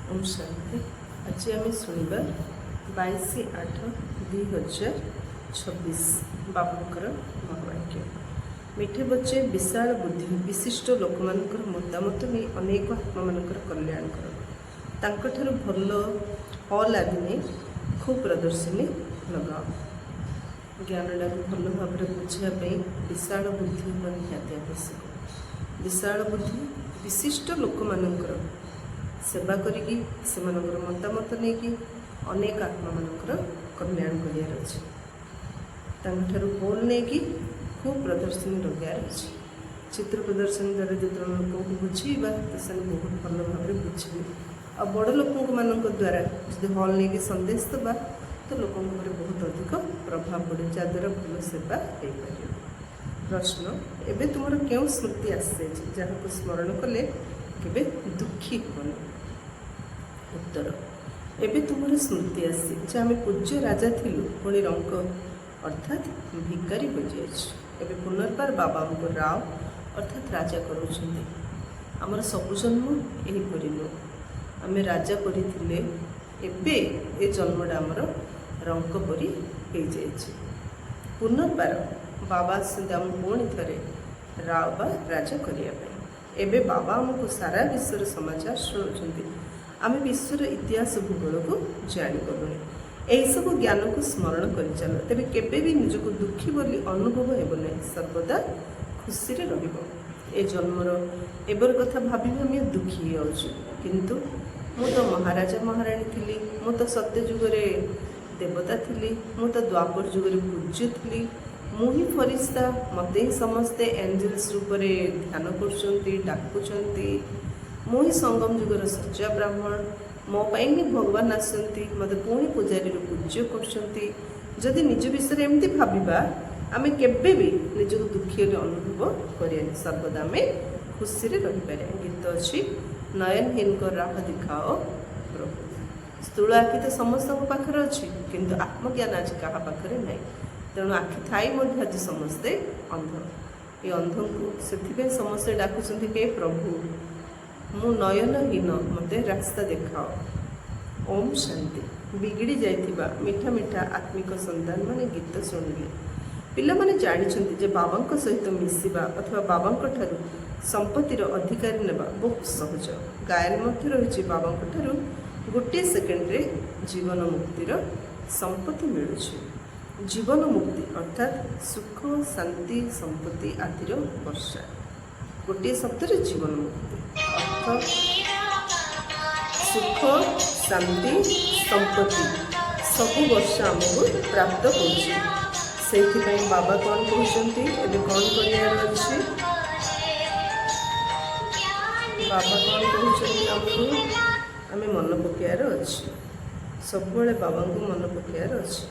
ओम शांति। आज आम शुणा 22/8/2026 बाबूंकर महावाक्य। मिठे बच्चे विशाल बुद्धि विशिष्ट लोक मानकर मतामत नहीं अनेक आत्मा मानकर कल्याण कर तांकठारु भल हल आदि नहीं खूब प्रदर्शनी लगाओ। ज्ञानटा भल भाव बुझापी विशाल बुद्धि निहाती आवश्यक। विशाल बुद्धि विशिष्ट लोक मानकर सेवा करिकी सेमानकर मतामत नहीं अनेक आत्मा मानकर कल्याण करार अच्छे। तांकठारु बोल नहीं खूब प्रदर्शनी लगार अच्छे। चित्र प्रदर्शनी द्वारा जो लोक को बुझेबा तो से बहुत भल भाव बुझे आ बड़ लोक मान द्वारा जो हल नहीं संदेश दबा तो लोक बहुत अधिक प्रभाव पड़े जहाद्वारा भल सेवा हो पार। प्रश्न एवं तुम क्यों स्मृति आसे जहाँ को स्मरण कले केबे दुखी होनी। उत्तर एवं तुम स्मृति आसी जे आम पूज्य राजा थिलु पुणी रंक अर्थात भिकारी हो जाए एवं पुनर्बार बाबा हमको राव अर्थात राजा करुँचे। आमर सबु जन्म यहीपर नु आम राजा करते ए जन्मटा आमर रंक परी हो जाए। पुनर्बार बाबा आसते आम पुणी थे राव बा राजा करने। एवं बाबा आमको सारा विश्वर समाचार शुणुंट आम विश्वर इतिहास भूगोल को जाणीगलु। यही सब ज्ञान को स्मरण कर चल तेरे केबे भी निजक दुखी बोली अनुभव हेब ना। सर्वदा खुशी रे जन्मर एबर कथा भाभी आम दुखी होचु किंतु मु तो महाराजा महाराणी थी मु तो सत्य जुगरे देवता थी मु तो द्वापर जुगरे पूज्य थी मु ही फरिश्ता मत ही समस्ते एंजेल्स रूप से ध्यान कर डाकुंट मु ही संगम जुगर सच्चा ब्राह्मण मो पाई ही भगवान आसती मत पुणी पूजारी पूज्य करदी निज विषय एमती भाविबा आम केबे भी निजक दुखी अनुभव करें। सर्वदा आम खुशी रही पारे। गीत अच्छी नयनहीन को राह दिखाओ प्रभु। स्थूल आखि तो समस्त पाखे अच्छी किंतु आत्मज्ञान आज क्या पाखे ना। तेणु आखि थी आज समस्ते अंध। ये अंध को से समस्ते डाकुं के प्रभु मु नयनहीन मते रास्ता देखाओ। ओम शांति। बिगड़ी जाइथिबा मीठा मीठा आत्मिक संतान माने गीत शुणिले पिला माने जानिछन्ति जे बाबांक सहित मिसिबा अथवा बाबांक ठारु संपत्तिर अधिकारी नेबा बहुत सहज। गायन मध्य रही बाबांक ठारु गोटे सेकेंड रे जीवन मुक्तिर संपत्ति मिलुछि। जीवन मुक्ति अर्थात सुख शांति संपत्ति आदिर वर्षा। गोटे शब्द जीवन मुक्ति अर्थ सुख शांति संपत्ति सबु वर्षा आमको प्राप्त होछि। बाबा कौन कहते एवं कौन करार अच्छे बाबा कौन कहते आमको आम मन पकार अच्छे सब बाबा को मन पकार अच्छे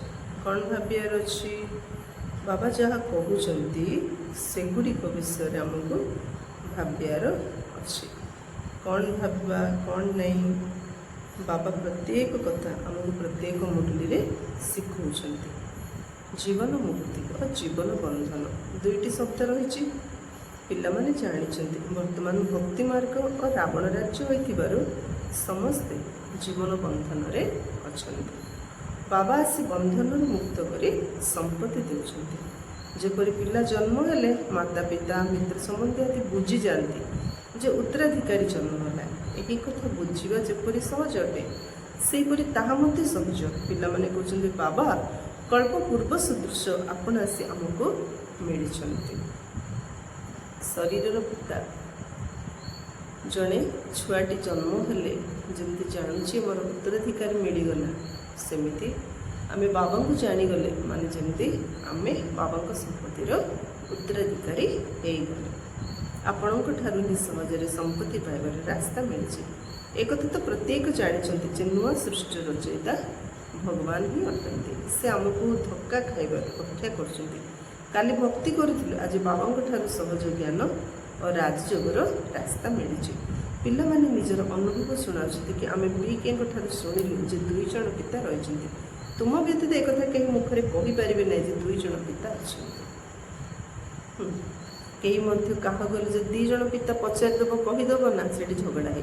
कौन भावियार अच्छी बाबा जहाँ कहते सेगुड़िक विषय आमको भावियार अच्छे कौन भाविबा कौन नहीं। बाबा प्रत्येक कथा आमको प्रत्येक मुरली रे शिखौछन्ति। जीवन मुक्ति और जीवन बंधन दुईटी शब्द रही पिलामाने जानिछन्ति। वर्तमान भक्ति मार्ग और रावण राज्य होइथिबारु समस्ते जीवन बंधन रे अछन्ति। बाबा आसी बंधन मुक्त करी संपत्ति देउछन्ति। जेपरि पिला जन्म हेले माता पिता मित्र संबंधी आदि बुझी जाती जे उत्तराधिकारी जन्म है यही कथा बुझा जेपरि सहज अटे सेपरि ताहा मते सहज। पिलामाने कहउछन्ति बाबा कल्प पूर्व सदृश आपण आसी आमको मिली। शरीर पिता जड़े छुआटी जन्म हेले जमी जानूची मोर उत्तराधिकारी मिलगला सेमती आम बाबा को जानीगले माने जमी आम बाबा संपत्तिर उत्तराधिकारी होगले। आपण ही समाज में संपत्ति पाइबार रास्ता मिली। एक तो प्रत्येक जानी नुआ सृष्टि रचयिता भगवान ही अटंती। से आमको धक्का खाइबार अपेक्षा कर भक्ति करूँ आज बाबा सहज ज्ञान और राजयोगर रास्ता मिली। पिला माने निजर अनुभव शुणाउछन्ति कि आम बीके शुणिलु जे दुई जन पिता रही तुम व्यतीत एक कहीं मुखरे कहीपर ना दुई जन पिता अच्छा कहीं क्या गले जो 2 जन पिता पचारिदेव कहीदेव ना से झगड़ा हो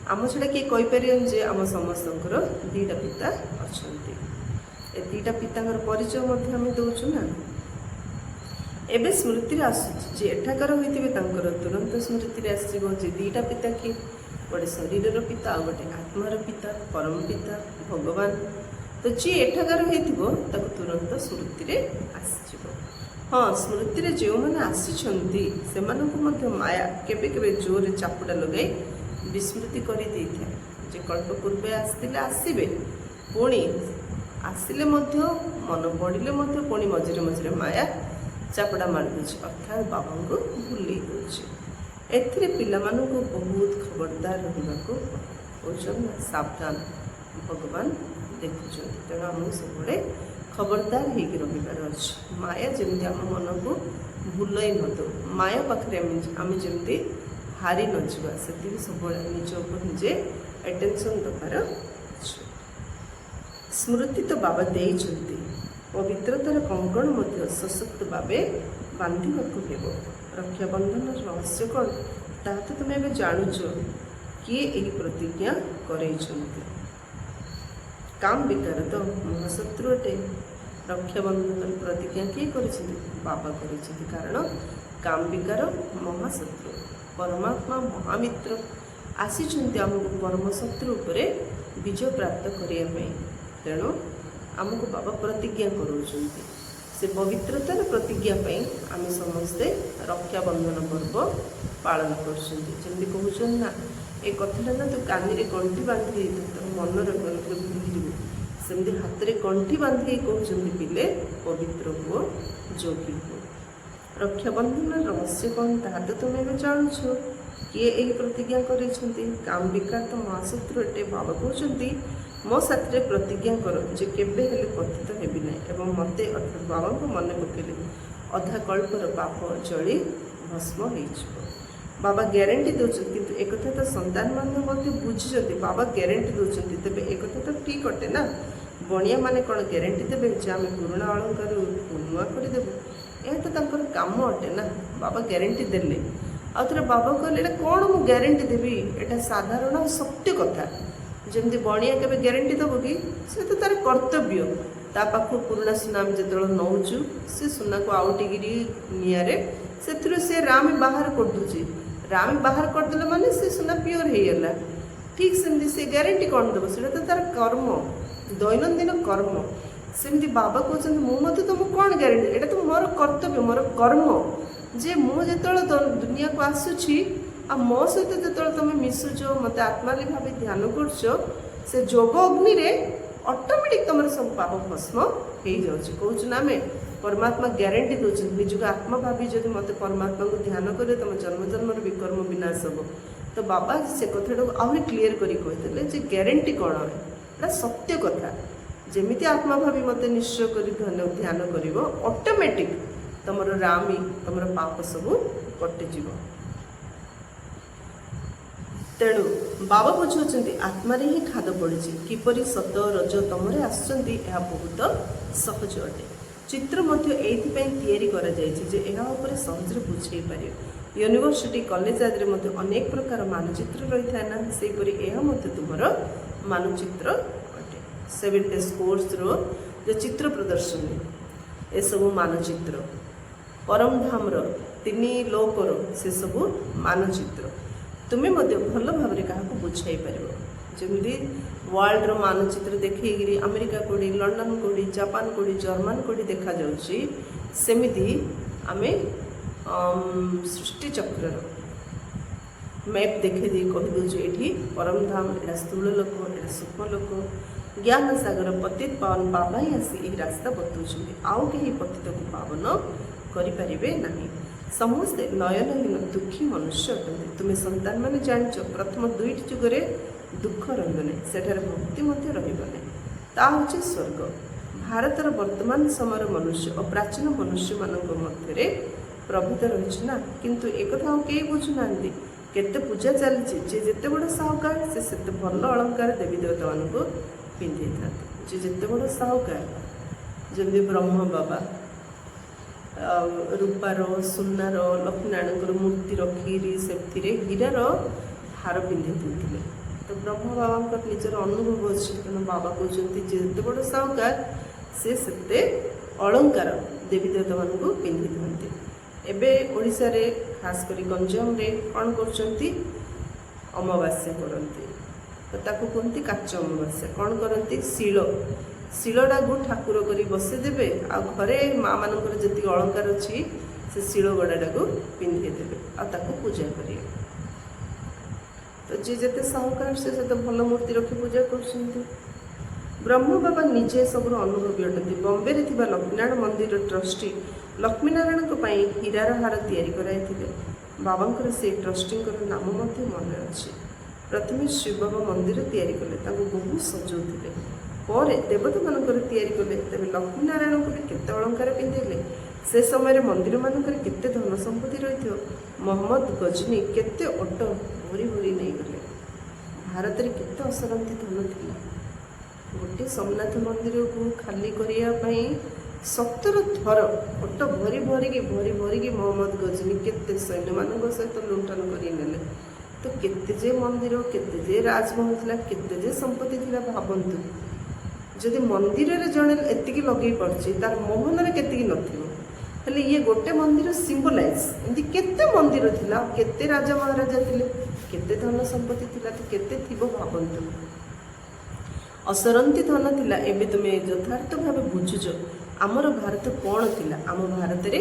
आम छड़ा किए कहीपर जे आम समस्त दीटा पिता अच्छा ए दीटा पितांर परिचय आम दौचु ना एबे स्मृति आसूँ एठाकर होते तुरंत स्मृति आसो जे दीटा पिता किए गोटे शरीर पिता आ गोटे आत्मार पिता परम पिता भगवान तो जी एठाकार होता तुरंत स्मृति आसो हाँ स्मृति जो मैंने आसी से माया केबे केबे जोर चापुड़ा लगे विस्मृति कर जे कल्प पूर्वे आसवे पुणी आसिले मन पड़े पुणी मझे मझे माया चापड़ा मार दूसरी अर्थात बाबा को भूल दूसरी एथिरे पिला मानू बहुत खबरदार रहा सावधान भगवान देखुं तेणु आम सब खबरदार होकर रहीबार अच्छे माया जमी आम मन को भूल न दो माया पाखे आम जमी हारी नजा से सब निज निजे अटेंशन दबार स्मृति तो बाबा देइछन्ति पवित्रतार कंकण सशक्त भाव बांधवा रक्षाबंधन रहस्य कौन ताहा तो तुम एवं जानुच किए यही प्रतिज्ञा करैछन्ति काम विकार तो महाशत्रु अटे रक्षाबंधन प्रतिज्ञा किए कर बाबा कर कारण काम विकार महाशत्रु परमात्मा महामित्र आसीचंती आमको परम शत्रु उपरे विजय प्राप्त करने तेणु आमको बाबा प्रतिज्ञा करोचंती से पवित्रतार प्रतिज्ञा आम समस्ते रक्षाबंधन पर्व पालन करमती कहते ना ये कथा ना तू कानी गंठी बांधि तो मन भूल सेमती हाथ में गंठी बांधि कहते पिले पवित्र हुओ जोगी हुओ रक्षाबंधन रहस्य कौन ताहा तो तुम एवं जानुछ किए यही प्रतिज्ञा करते काम विकार तो महाशत्रु एटे बाबा कहते मो साथी प्रतिज्ञा कर जे केबे हेले पतित हेबी ना एवं मते अर्थात बाबा को मन पकेले अधा कल्पर पाप जली भस्म हो बाबा ग्यारंटी दौरान किंतु एक कथा तो संतान मान बुझी बाबा ग्यारंटी दौरान तेज एक कथा तो ठीक अटे ना बणिया माने कौन ग्यारंटी देवे जे आम पुराणा अलंकार नुआ करदेबू यह तो तंकर काम अटे ना बाबा ग्यारंटी देले आउे बाबा कहले कौन मु ग्यारंटी देवी एटा साधारण सत्य कथा जमी बणिया के ग्यारंटी दब कि से तो तार कर्तव्य ता पाख पुराणा सुना आम जो नौचु से सुना को आउटिकी निआरे से राम बाहर कर दूची राम बाहर करदे माने से सुना प्योर होगा ठीक सेमती से ग्यारंटी कौन दब से तो तार कर्म दैनंदिन कर्म सेमती बाबा कहते मुझे तुम कौन ग्यारंटी एटा तो मोर कर्तव्य मोर कर्म जे मुझे दुनिया को आसूची आ मो सहित जो तुम मिशुच मत आत्माली भाव ध्यान कर जोग अग्नि रे ऑटोमेटिक तुम सब पाप भस्म हो जाऊँ कौन आम परमात्मा ग्यारंटी दौरान निजुक आत्मा भावी जब मत परमात्मा को ध्यान करे तुम जन्म जन्मर विकर्म विनाश हम तो बाबा से कथा आहरी क्लीयर करते ग्यारंटी कौन है सत्य कथा जमी आत्मा भावी मत निश्चय कर ध्यान कर ऑटोमेटिक तुम रामी तुम पाप सब कटिज तेणु बाबा बुझाऊँ आत्मार ही खाद पड़ी किपरि सत रज तुम आसुँच बहुत सहज अटे चित्र या सहज बुझे पार यूनिवर्सिटी कॉलेज आदि में अनेक प्रकार मानचित्र रही था ना सेपरी यह तुम मानचित्र अटे 7 days कोर्स रो जो चित्र प्रदर्शनी ये सब मानचित्र परम धाम 3 लोकर से सब मानचित्र तुम्हें भल भाव क्या बुझाई पार जमी वर्ल्ड मानचित्र देखी अमेरिका कोड़ी लंडन कोड़ी जापान कोड़ी जर्मन कोड़ी देखा सेमती आम सृष्टि चक्र मैप देखे दी कहीदे ये परम धाम एटा स्थूल लोक एटा सूक्ष्म लोक ज्ञान सागर पतित पावन बाबा ही आसी रास्ता बतौर आउ कहीं पतित को पावन करें ना समस्ते नयनहीन दुखी मनुष्य अटंती तुम्हें संतान मैंने जाच प्रथम 2टी जुगरे दुख रही सेठार भक्ति रही स्वर्ग भारतर वर्तमान समय मनुष्य और प्राचीन मनुष्य मध्य प्रभुत रही ना किंतु एक कई बुझुना केते पूजा चली जिते बड़ साहुकार से भल अलंकार देवी देवता मान को पिंधे था जिते बड़ साहुकार जमी ब्रह्म बाबा रूपार सुनार लक्ष्मीनारायण मूर्ति रखी से हीरार हार पिंधि देते तो ब्रह्म बाबा निजर अनुभव अच्छे तेणु बाबा कहते जिते बड़ साहुकार सी से अलंकार देवी देवता मानक पिंधि था। एवं ओडिशा रे खास करी गंजाम रे कौन करछंती अमावास्या करती तो ताकू कहती काच अमावास्या कौन करती शिलटा को ठाकुर करी बसईदेवे आ घरे माँ मानकर जी अलंकार अच्छी से शिल गड़ाटा को पिंधेदेवे आकू पूजा करेंगे। तो जी जिते साहुकार से भल मूर्ति रखी पूजा कर। ब्रह्म बाबा निजे सब अनुभवी अटंती। बॉम्बे रे थिबा लक्ष्मीनारायण मंदिर ट्रस्टी लक्ष्मीनारायण हीरार हार तैयारी कराइथिले। बाबांकर से ट्रस्टी नाम मन अच्छी। प्रथमे शिव बाबा मंदिर तैयारी कले बहुत सजाउथिले पर देवता मानकर तैयारी कले। तेज लक्ष्मीनारायण को केते अलंकार पिंधेले से समय मंदिर मानकर केते धन संपत्ति रही। मोहम्मद गजनी केते ओट भरी भरी नहीं गले। भारत में केते असरंती धन थी। गोटे सोमनाथ मंदिर को खाली करने 17 थर ओट भरी भरिकी मोहम्मद गजनी केते सैन्य मान सहित लुंठन करने। तो केते जे मंदिर केते जे राजमहल थिला केते जे संपत्ति थिला भावंतु। जदि मंदिर रे जड़े एतिकी लगे पड़े तार मोहन रे केतिकी नथिबो हेले ये गोटे मंदिर सिंबलाइज एमती केते मंदिर थिला केते राजा महाराजा थिले केते धन संपत्ति थिला तो केते थिबो भावंतु। असरंती धन थिला। एबे तुमे यथार्थ भाव बुझुछ आमर भारत कौन थिला। आम भारत रे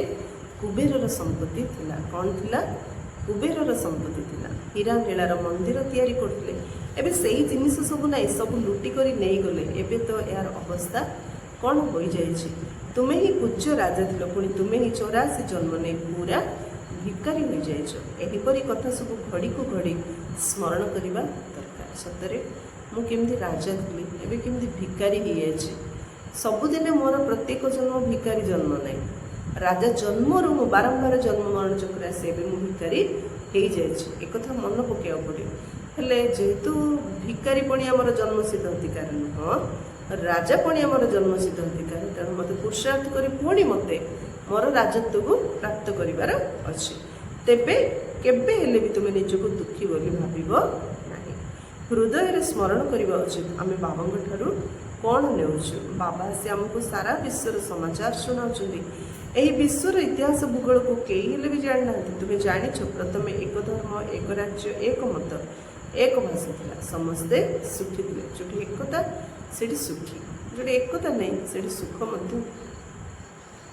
कुबेरर संपत्ति थिला। कौन थिला? कुबेरर संपत्ति थिला। हीरा नीलार मंदिर तैयारी करथिले। एबे सेही जिनिस सब नाई सब लुटी करी नहीं गले। एबे तो यार अवस्था कौन हो जाइछि। तुमे ही पूज्य राजा थिलो पुणी तुमे ही 84 जन्म नहीं पूरा भिकारी हो जाइछ। एहीपरि कथा सब घड़ी को घड़ी स्मरण करने दरकार। सतरे मु केमती राजा थी एबे केमती भिकारी हो जाइछि। सबुदिने मोर प्रत्येक जन्म भिकारी जन्म नहीं। राजा जन्मरू मु बारंबार जन्म मरण चक्र आसे मु भिकारी हो जाइछि। एक कथा मन पकेवा पड़े। हेले जेहेतु भिकारी पणी आमर जन्म सिद्ध अधिकार नुह राजा पणी आमर जन्म सिद्ध अधिकार तेणु मत पुरुषार्थ कर पुणी मत मोर राजत्व को प्राप्त करिवार अछि। तेबे केबे हेले भी तुमे निजको दुखी बोली भाबिबो नाही। हृदय रे स्मरण करबा उचित। आमे बाबांग ठारू कौन नेउछु। बाबा से हमको सारा विश्वर समाचार सुनाउछन्ती। एही विश्वर इतिहास भूगोल को केही हेले भी जानि नांती। तुमे जानिछ प्रथमे एक धर्म एक राज्य एक मत एक भाषा थिला। समस्ते सुखी थे। जो एकता से सुखी जो एकता नहीं से सुख मध्य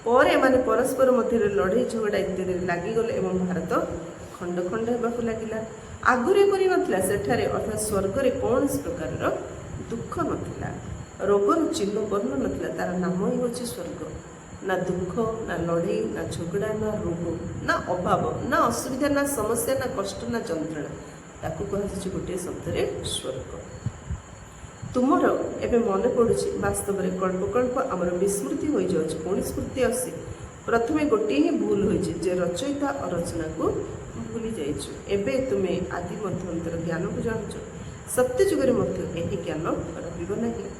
पर एमाने परस्पर मध्य लड़ाई झगड़ा इत्यादि लगिगले और भारत खंड खंड होगा लगिला। आगुरी करी नथिला सेठारे अर्थात स्वर्ग रे कौन प्रकार दुख नथिला। रोगर चिन्ह वर्ण नथिला। तार नाम ही होछि स्वर्ग। ना दुख ना लड़ाई ना झगड़ा ना रोग ना अभाव ना असुविधा ना समस्या ना कष्ट ना जंत्रणा ताकू कह गोटे शब्द स्वर्ग। तुमर एवं मन पड़ू वास्तव में कल्पकल्प आमर विस्मृति हो जाए पुणी स्मृति आसे। प्रथमे गोटे ही भूल हो रचयिता और रचना को भूली जाइछु। एबे तुमे आदि मध्यांतर ज्ञान को जानुछ। सत्य जुगरे यही ज्ञान रहिबो नहीं।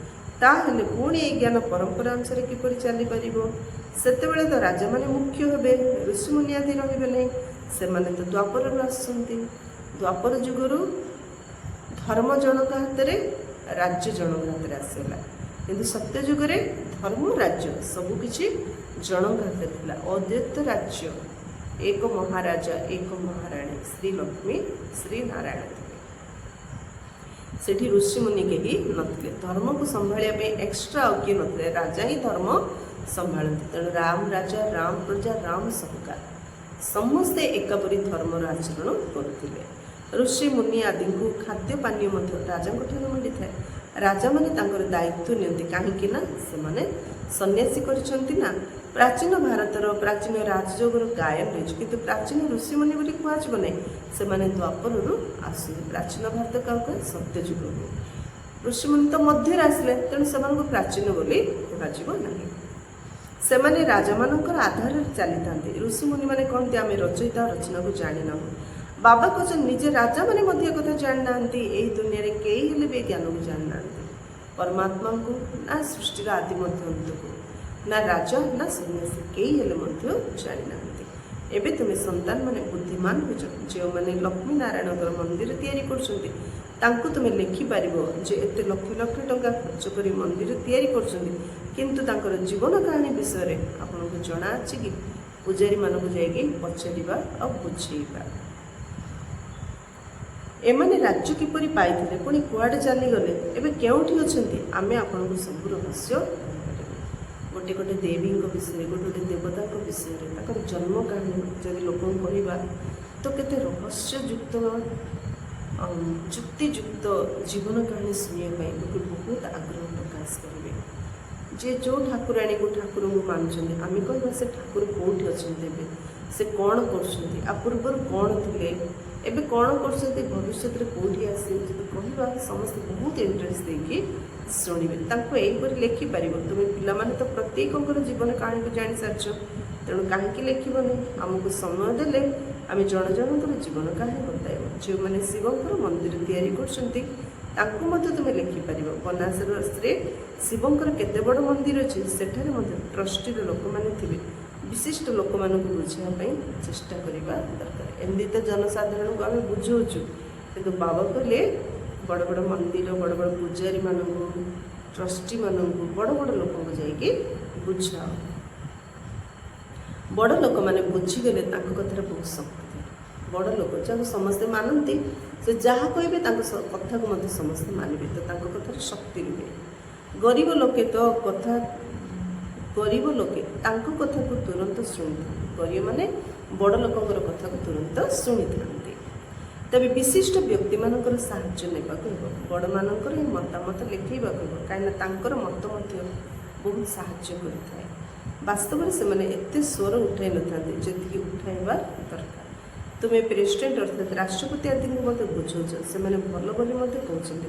ताहेले पुणी ए ज्ञान परंपरा अनुसार किपरि चली परिबो। सेतेबेले तो राजा माने मुख्य हेबे ऋषिमुनि आदि रहिबे नहीं। से माने तो द्वापर आसुचंती। द्वापर जुगरु धर्म जनक हाथ में राज्य जनक हाथ में आसला किंतु सत्य जुगरे धर्म राज्य सबकि जनक हाथ थिला। अद्वैत राज्य एक महाराजा एक महाराणी श्री लक्ष्मी श्री नारायण थे। सेठी ऋषिमुनि कहीं नथिले। धर्म को संभालिया एक्स्ट्रा आउ किए नथिले। राजा ही धर्म संभालती। तेणु राम राजा राम प्रजा राम सहकार समस्ते एकापरी धर्मर आचरण करुथिले। ऋषि मुनि आदि को खाद्य पानीय राजा मिली था। राजा मैंने दायित्व नियंती कहीं से सन्यासी करना। प्राचीन भारतर प्राचीन राजयोगर गायन रही किंतु प्राचीन ऋषि मुनि बोली कहब ना से द्वापर आस। प्राचीन भारत क्या कहे सत्यजुग। ऋषि मुनि तो मध्य आसिले तेणु से प्राचीन बोली कह से राजा मानकर आधार चली था। ऋषि मुनि मैंने कहते आम रचयिता रचना को जाना। बाबा कहते निजे राजा मैंने कथा जाना यही दुनिया रे कई हेले भी ज्ञान को जाना। परमात्मा को ना सृष्टिर आदि अंत को ना राजा ना सन्यासी कई हेले जाना। एबे तुम्हें संतान माने बुद्धिमान हो जो मैंने लक्ष्मी नारायण मंदिर तैयारी कर ତାଙ୍କୁ ତୁମେ ଲେଖିପାରିବ ଯେ ଏତେ ଲକ୍ଷ ଲକ୍ଷ ଟଙ୍କା ଖର୍ଚ୍ଚ କରି ମନ୍ଦିର ତିଆରି କରୁଛନ୍ତି, କିନ୍ତୁ ତାଙ୍କର ଜୀବନ କାହାଣୀ ବିଷୟରେ ଆପଣଙ୍କୁ ଜଣା ଅଛି କି? ପୂଜାରୀମାନଙ୍କୁ ଯାଇକି ପଚାରିବା ଆଉ ବୁଝେଇବା। ଏମାନେ ରାଜ୍ୟ କିପରି ପାଇଥିଲେ, ପୁଣି କୁଆଡ଼େ ଚାଲିଗଲେ, ଏବେ କେଉଁଠି ଅଛନ୍ତି, ଆମେ ଆପଣଙ୍କୁ ସବୁ ରହସ୍ୟ କହିପାରିବୁ। ଗୋଟେ ଗୋଟେ ଦେବୀଙ୍କ ବିଷୟରେ, ଗୋଟେ ଗୋଟେ ଦେବତାଙ୍କ ବିଷୟରେ, ତାଙ୍କର ଜନ୍ମ କାହାଣୀ ଯଦି ଲୋକଙ୍କୁ କହିବା ତ କେତେ ରହସ୍ୟଯୁକ୍ତ ଯୁକ୍ତିଯୁକ୍ତ ଜୀବନ କାହାଣୀ ଶୁଣିବା ପାଇଁ ଲୋକେ ବହୁତ ଆଗ୍ରହ ପ୍ରକାଶ କରିବେ। ଯେ ଯେଉଁ ଠାକୁରାଣୀକୁ ଠାକୁରଙ୍କୁ ମାନୁଛନ୍ତି, ଆମେ କହିବା ସେ ଠାକୁର କେଉଁଠି ଅଛନ୍ତି, ଏବେ ସେ କ'ଣ କରୁଛନ୍ତି, ଆ ପୂର୍ବରୁ କ'ଣ ଥିଲେ, ଏବେ କ'ଣ କରୁଛନ୍ତି, ଭବିଷ୍ୟତରେ କେଉଁଠି ଆସିବେ, ଯଦି କହିବା ସମସ୍ତେ ବହୁତ ଇଣ୍ଟରେଷ୍ଟ ଦେଇକି ଶୁଣିବେ। ତାଙ୍କୁ ଏହିପରି ଲେଖିପାରିବ। ତୁମେ ପିଲାମାନେ ତ ପ୍ରତ୍ୟେକଙ୍କର ଜୀବନ କାହାଣୀକୁ ଜାଣିସାରିଛ, ତେଣୁ କାହିଁକି ଲେଖିବନି? ଆମକୁ ସମୟ ଦେଲେ ଆମେ ଜଣ ଜଣଙ୍କର ଜୀବନ କାହାଣୀ ବତାଇବ। ଯେଉଁମାନେ ଶିବଙ୍କର ମନ୍ଦିର ତିଆରି କରୁଛନ୍ତି ତାଙ୍କୁ ମଧ୍ୟ ତୁମେ ଲେଖିପାରିବ। ବନାରସରେ ଶିବଙ୍କର କେତେ ବଡ଼ ମନ୍ଦିର ଅଛି, ସେଠାରେ ମଧ୍ୟ ଟ୍ରଷ୍ଟିର ଲୋକମାନେ ଥିବେ। ବିଶିଷ୍ଟ ଲୋକମାନଙ୍କୁ ବୁଝିବା ପାଇଁ ଚେଷ୍ଟା କରିବା ଦରକାର। ଏମିତି ତ ଜନସାଧାରଣଙ୍କୁ ଆମେ ବୁଝାଉଛୁ, କିନ୍ତୁ ବାବା କହିଲେ ବଡ଼ ବଡ଼ ମନ୍ଦିର, ବଡ଼ ବଡ଼ ପୂଜାରୀମାନଙ୍କୁ, ଟ୍ରଷ୍ଟିମାନଙ୍କୁ, ବଡ଼ ବଡ଼ ଲୋକଙ୍କୁ ଯାଇକି ବୁଝାଅ। ବଡ଼ ଲୋକମାନେ ବୁଝିଗଲେ ତାଙ୍କ କଥାରେ ବହୁତ ଶକ୍ତି। ବଡ଼ ଲୋକ ଯାହାକୁ ସମସ୍ତେ ମାନନ୍ତି, ସେ ଯାହା କହିବେ ତାଙ୍କ କଥାକୁ ମଧ୍ୟ ସମସ୍ତେ ମାନିବେ, ତ ତାଙ୍କ କଥାରେ ଶକ୍ତି ରୁହେ। ଗରିବ ଲୋକେ ତାଙ୍କ କଥାକୁ ତୁରନ୍ତ ଶୁଣିଥାନ୍ତି। ଗରିବମାନେ ବଡ଼ ଲୋକଙ୍କର କଥାକୁ ତୁରନ୍ତ ଶୁଣିଥାନ୍ତି। ତେବେ ବିଶିଷ୍ଟ ବ୍ୟକ୍ତିମାନଙ୍କର ସାହାଯ୍ୟ ନେବାକୁ ହେବ। ବଡ଼ମାନଙ୍କର ଏହି ମତାମତ ଲେଖାଇବାକୁ ହେବ, କାହିଁକିନା ତାଙ୍କର ମତ ମଧ୍ୟ ବହୁତ ସାହାଯ୍ୟ କରିଥାଏ। ବାସ୍ତବରେ ସେମାନେ ଏତେ ସ୍ୱର ଉଠାଇ ନଥାନ୍ତି ଯେତିକି ଉଠାଇବା ଦରକାର। ତୁମେ ପ୍ରେସିଡେଣ୍ଟ ଅର୍ଥାତ୍ ରାଷ୍ଟ୍ରପତି ଆଦିଙ୍କୁ ମଧ୍ୟ ବୁଝାଉଛ, ସେମାନେ ଭଲ ବୋଲି ମଧ୍ୟ କହୁଛନ୍ତି।